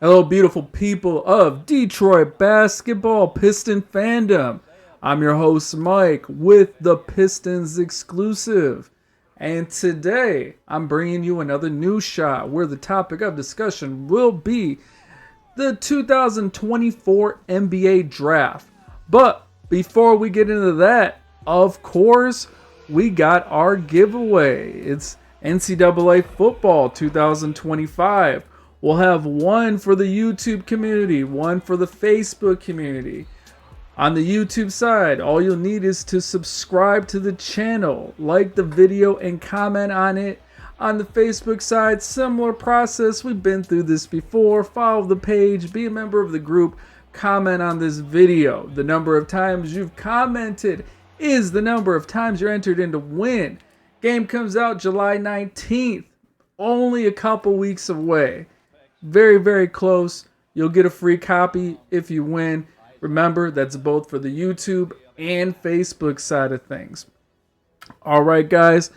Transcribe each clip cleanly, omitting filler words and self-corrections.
Hello, beautiful people of Detroit basketball Piston fandom. I'm your host, Mike, with the Pistons exclusive. And today, I'm bringing you another news shot where the topic of discussion will be the 2024 NBA Draft. But before we get into that, of course, we got our giveaway. It's NCAA Football 2025. We'll have one for the YouTube community, one for the Facebook community. On the YouTube side, all you'll need is to subscribe to the channel, like the video, and comment on it. On the Facebook side, similar process. We've been through this before. Follow the page, be a member of the group, comment on this video. The number of times you've commented is the number of times you're entered in to win. Game comes out July 19th, only a couple weeks away. Very, very close. You'll get a free copy if you win. Remember, that's both for the YouTube and Facebook side of things. All right, guys.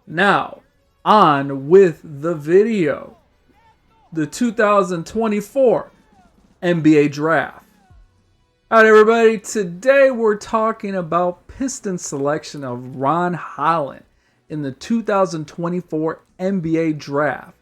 Now, on with the video. The 2024 NBA Draft. All right, everybody. Today, we're talking about Pistons selection of Ron Holland in the 2024 NBA Draft.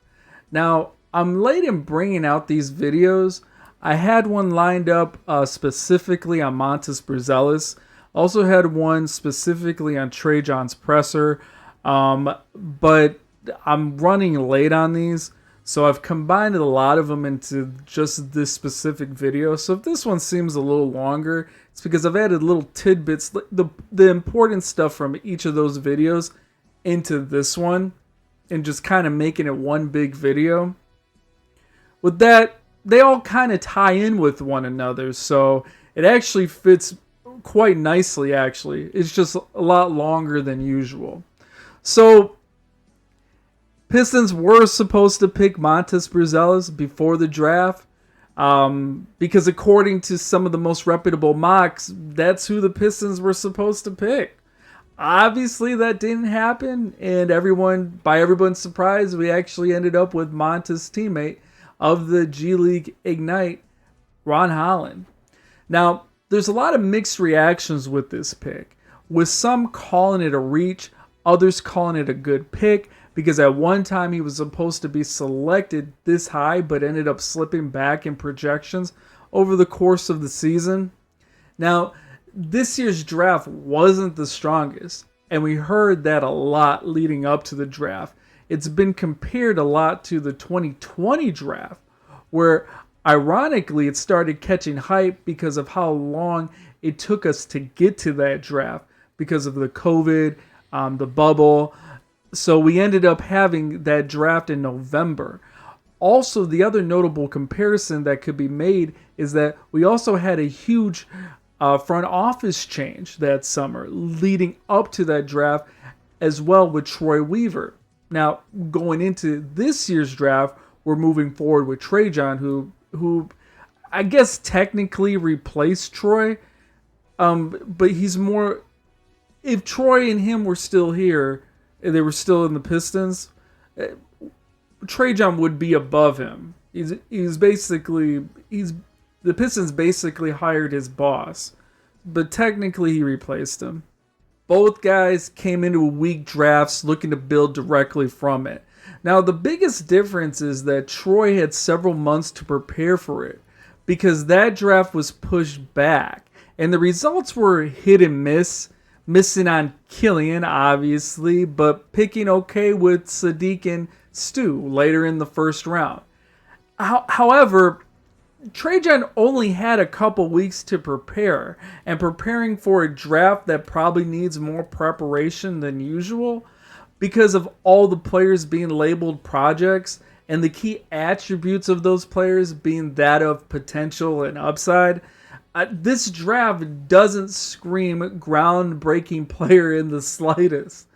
Now, I'm late in bringing out these videos. I had one lined up specifically on Montes Bruzelis. Also had one specifically on Trey John's presser. But I'm running late on these. So I've combined a lot of them into just this specific video. So if this one seems a little longer, it's because I've added little tidbits, the important stuff from each of those videos into this one. And just kind of making it one big video. With that, they all kind of tie in with one another, so it actually fits quite nicely, actually. It's just a lot longer than usual. So, Pistons were supposed to pick Montes Bruzelis before the draft, because according to some of the most reputable mocks, that's who the Pistons were supposed to pick. Obviously, that didn't happen, and by everyone's surprise, we actually ended up with Montes' teammate of the G League Ignite, Ron Holland. Now, there's a lot of mixed reactions with this pick, with some calling it a reach, others calling it a good pick, because at one time he was supposed to be selected this high, but ended up slipping back in projections over the course of the season. Now, this year's draft wasn't the strongest, and we heard that a lot leading up to the draft. It's been compared a lot to the 2020 draft, where ironically it started catching hype because of how long it took us to get to that draft because of the COVID, the bubble. So we ended up having that draft in November. Also, the other notable comparison that could be made is that we also had a huge front office change that summer leading up to that draft as well with Troy Weaver. Now, going into this year's draft, we're moving forward with Trey John, who I guess technically replaced Troy. But he's more... If Troy and him were still here, and they were still in the Pistons, Trey John would be above him. The Pistons basically hired his boss, but technically he replaced him. Both guys came into weak drafts looking to build directly from it. Now, the biggest difference is that Troy had several months to prepare for it because that draft was pushed back. And the results were hit and miss. Missing on Killian, obviously, but picking okay with Sadiq and Stu later in the first round. However, Trajan only had a couple weeks to prepare, and preparing for a draft that probably needs more preparation than usual because of all the players being labeled projects and the key attributes of those players being that of potential and upside. This draft doesn't scream groundbreaking player in the slightest.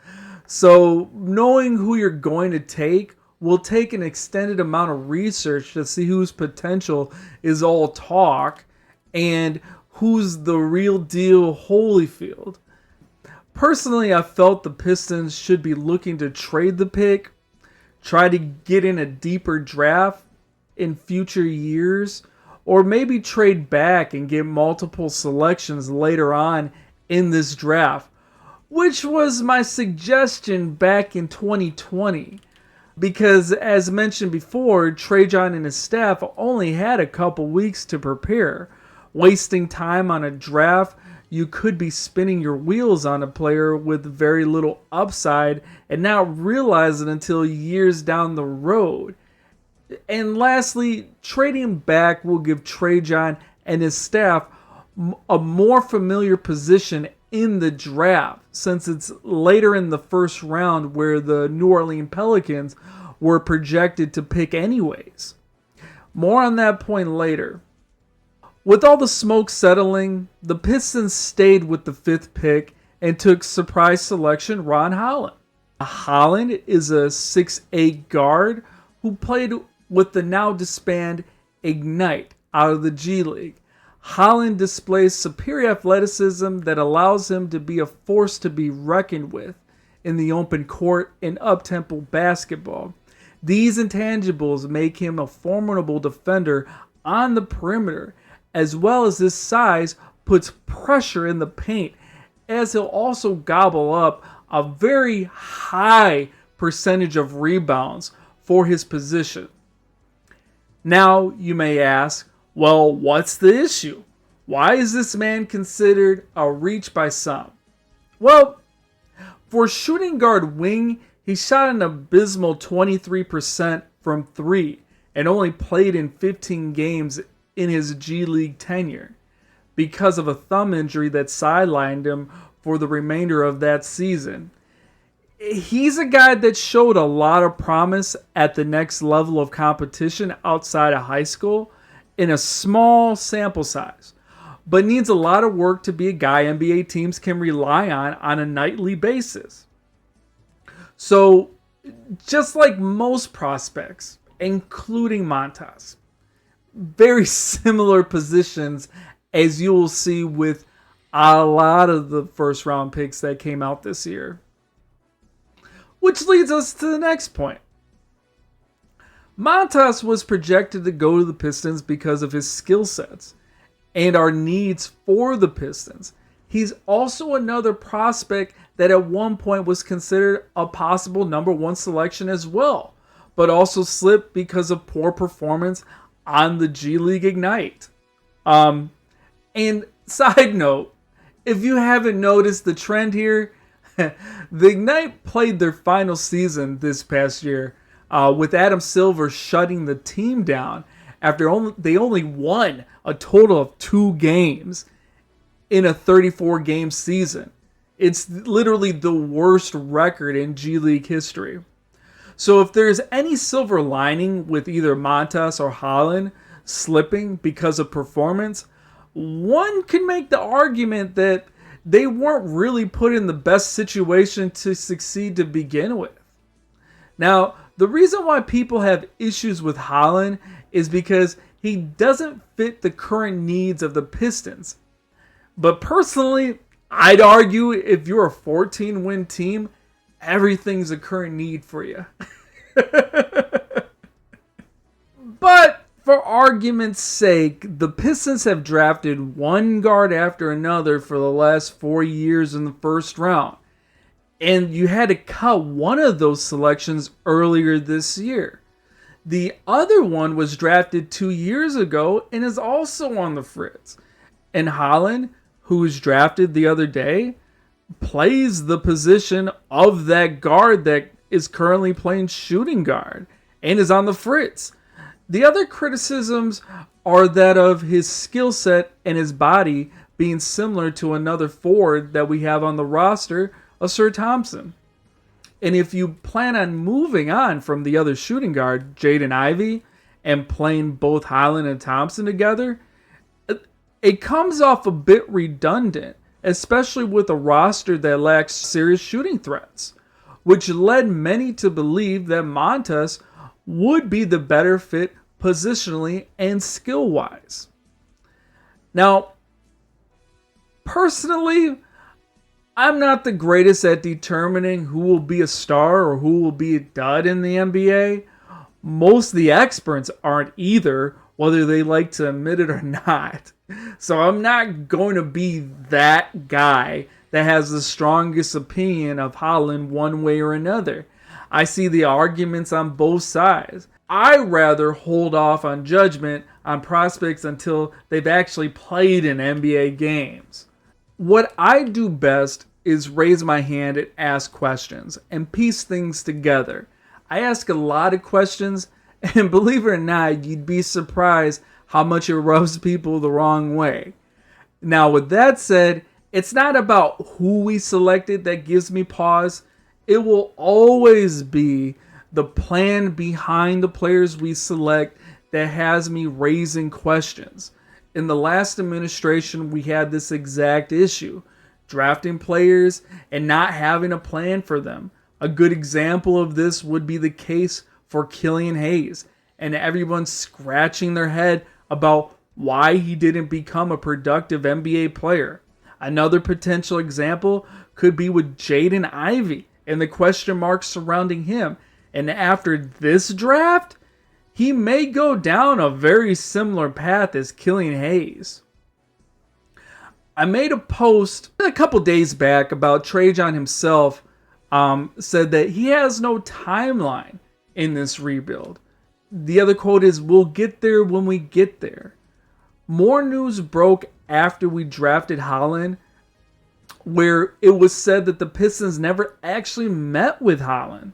So knowing who you're going to take will take an extended amount of research to see whose potential is all talk and who's the real deal Holyfield. Personally, I felt the Pistons should be looking to trade the pick, try to get in a deeper draft, in future years, or maybe trade back and get multiple selections later on in this draft, which was my suggestion back in 2020. Because as mentioned before, Trajan and his staff only had a couple weeks to prepare. Wasting time on a draft, you could be spinning your wheels on a player with very little upside and not realize it until years down the road. And lastly, trading back will give Trajan and his staff a more familiar position in the draft, since it's later in the first round where the New Orleans Pelicans were projected to pick anyways. More on that point later. With all the smoke settling, the Pistons stayed with the 5th pick and took surprise selection Ron Holland. Holland is a 6'8" guard who played with the now disbanded Ignite out of the G League. Holland displays superior athleticism that allows him to be a force to be reckoned with in the open court and up-tempo basketball. These intangibles make him a formidable defender on the perimeter, as well as his size puts pressure in the paint, as he'll also gobble up a very high percentage of rebounds for his position. Now, you may ask, well, what's the issue? Why is this man considered a reach by some? Well, for shooting guard wing, he shot an abysmal 23% from 3 and only played in 15 games in his G League tenure because of a thumb injury that sidelined him for the remainder of that season. He's a guy that showed a lot of promise at the next level of competition outside of high school in a small sample size, but needs a lot of work to be a guy NBA teams can rely on a nightly basis. So, just like most prospects, including Montas, very similar positions as you will see with a lot of the first round picks that came out this year. Which leads us to the next point. Montas was projected to go to the Pistons because of his skill sets and our needs for the Pistons. He's also another prospect that at one point was considered a possible number 1 selection as well, but also slipped because of poor performance on the G League Ignite. And side note, if you haven't noticed the trend here, the Ignite played their final season this past year with Adam Silver shutting the team down after they only won a total of 2 games in a 34-game season. It's literally the worst record in G League history. So if there's any silver lining with either Montas or Holland slipping because of performance, one could make the argument that they weren't really put in the best situation to succeed to begin with. Now, the reason why people have issues with Holland is because he doesn't fit the current needs of the Pistons. But personally, I'd argue if you're a 14-win team, everything's a current need for you. But for argument's sake, the Pistons have drafted one guard after another for the last 4 years in the first round. And you had to cut one of those selections earlier this year. The other one was drafted 2 years ago and is also on the fritz. And Holland, who was drafted the other day, plays the position of that guard that is currently playing shooting guard and is on the fritz. The other criticisms are that of his skill set and his body being similar to another forward that we have on the roster, Sir Thompson. And if you plan on moving on from the other shooting guard, Jaden Ivey, and playing both Holland and Thompson together, it comes off a bit redundant, especially with a roster that lacks serious shooting threats, which led many to believe that Montas would be the better fit positionally and skill-wise. Now, personally, I'm not the greatest at determining who will be a star or who will be a dud in the NBA, Most of the experts aren't either, whether they like to admit it or not. So I'm not going to be that guy that has the strongest opinion of Holland one way or another. I see the arguments on both sides. I rather hold off on judgment on prospects until they've actually played in NBA games. What I do best is raise my hand and ask questions and piece things together. I ask a lot of questions, and believe it or not, you'd be surprised how much it rubs people the wrong way. Now, with that said, it's not about who we selected that gives me pause. It will always be the plan behind the players we select that has me raising questions. In the last administration, we had this exact issue, drafting players and not having a plan for them. A good example of this would be the case for Killian Hayes, and everyone's scratching their head about why he didn't become a productive NBA player. Another potential example could be with Jaden Ivey and the question marks surrounding him. And after this draft, he may go down a very similar path as Killian Hayes. I made a post a couple days back about Trajan himself, said that he has no timeline in this rebuild. The other quote is, "We'll get there when we get there." More news broke after we drafted Holland, where it was said that the Pistons never actually met with Holland.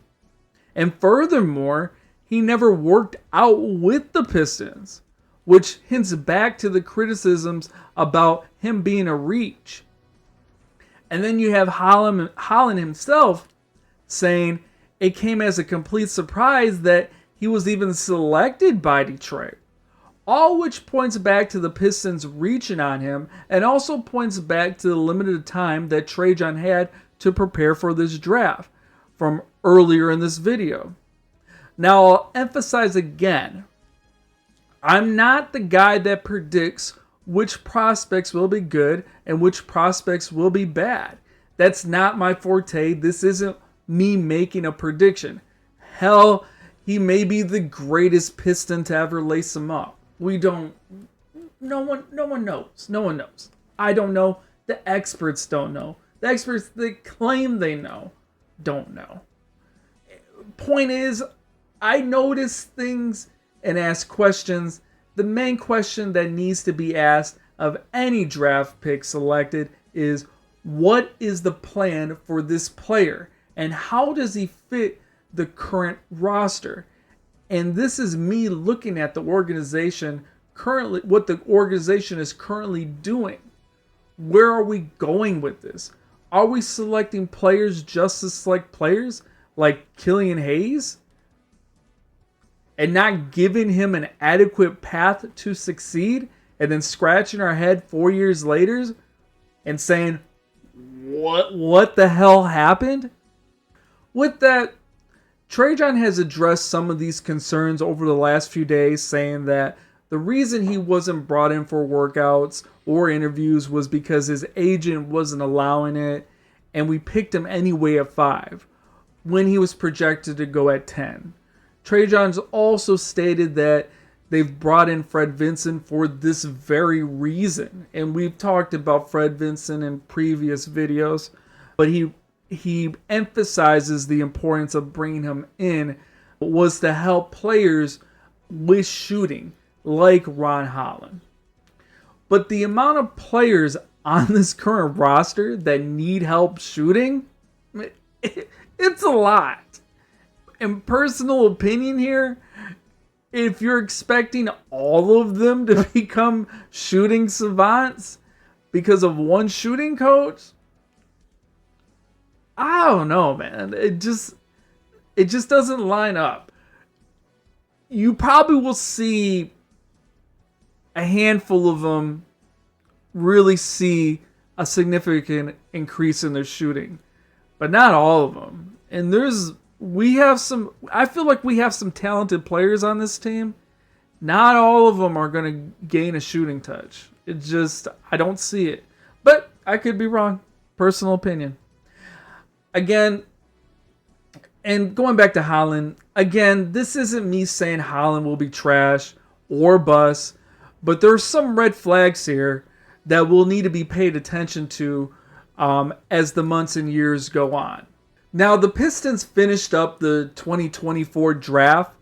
And furthermore, he never worked out with the Pistons, which hints back to the criticisms about him being a reach. And then you have Holland himself saying it came as a complete surprise that he was even selected by Detroit. All which points back to the Pistons reaching on him, and also points back to the limited time that Trajan had to prepare for this draft from earlier in this video. Now I'll emphasize again, I'm not the guy that predicts which prospects will be good and which prospects will be bad. That's not my forte. This isn't me making a prediction. Hell, he may be the greatest Piston to ever lace him up. No one knows. No one knows. I don't know. The experts don't know. The experts that claim they know don't know. Point is, I notice things and ask questions. The main question that needs to be asked of any draft pick selected is, what is the plan for this player? And how does he fit the current roster? And this is me looking at the organization currently, what the organization is currently doing. Where are we going with this? Are we selecting players just to select players like Killian Hayes and not giving him an adequate path to succeed, and then scratching our head 4 years later and saying, what the hell happened? With that, Trajan has addressed some of these concerns over the last few days, saying that the reason he wasn't brought in for workouts or interviews was because his agent wasn't allowing it, and we picked him anyway at 5, when he was projected to go at 10. Trajan's also stated that they've brought in Fred Vinson for this very reason, and we've talked about Fred Vinson in previous videos, but he emphasizes the importance of bringing him in was to help players with shooting, like Ron Holland. But the amount of players on this current roster that need help shooting, it's a lot. In personal opinion here, if you're expecting all of them to become shooting savants because of one shooting coach, I don't know, man. It just doesn't line up. You probably will see a handful of them really see a significant increase in their shooting, but not all of them. And I feel like we have some talented players on this team. Not all of them are going to gain a shooting touch. I don't see it. But I could be wrong. Personal opinion. Again, And going back to Holland, again, this isn't me saying Holland will be trash or bust, but there's some red flags here that will need to be paid attention to as the months and years go on. Now, the Pistons finished up the 2024 draft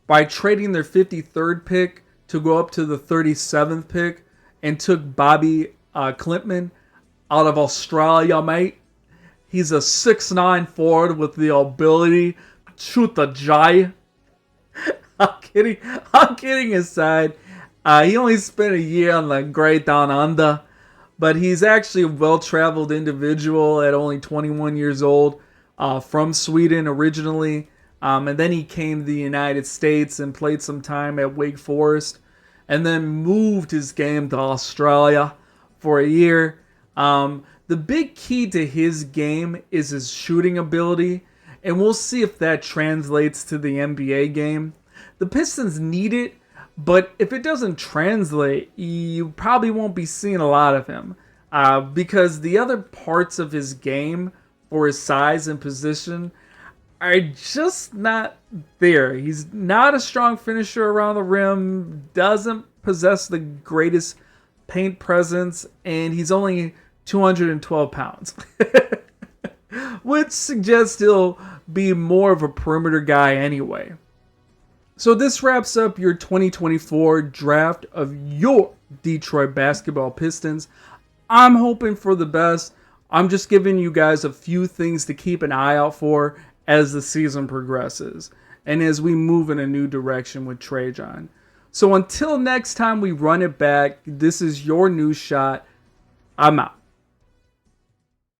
by trading their 53rd pick to go up to the 37th pick and took Bobi Klintman out of Australia, mate. He's a 6'9" forward with the ability to shoot the giant. I'm kidding. I'm kidding aside. He only spent a year on the Great Down Under, but he's actually a well-traveled individual at only 21 years old, from Sweden originally, and then he came to the United States and played some time at Wake Forest, and then moved his game to Australia for a year. The big key to his game is his shooting ability, and we'll see if that translates to the NBA game. The Pistons need it, but if it doesn't translate, you probably won't be seeing a lot of him, because the other parts of his game for his size and position are just not there. He's not a strong finisher around the rim, doesn't possess the greatest paint presence, and he's only 212 pounds, which suggests he'll be more of a perimeter guy anyway. So this wraps up your 2024 draft of your Detroit basketball Pistons. I'm hoping for the best. I'm just giving you guys a few things to keep an eye out for as the season progresses and as we move in a new direction with Trajan. So until next time we run it back, this is your new shot. I'm out.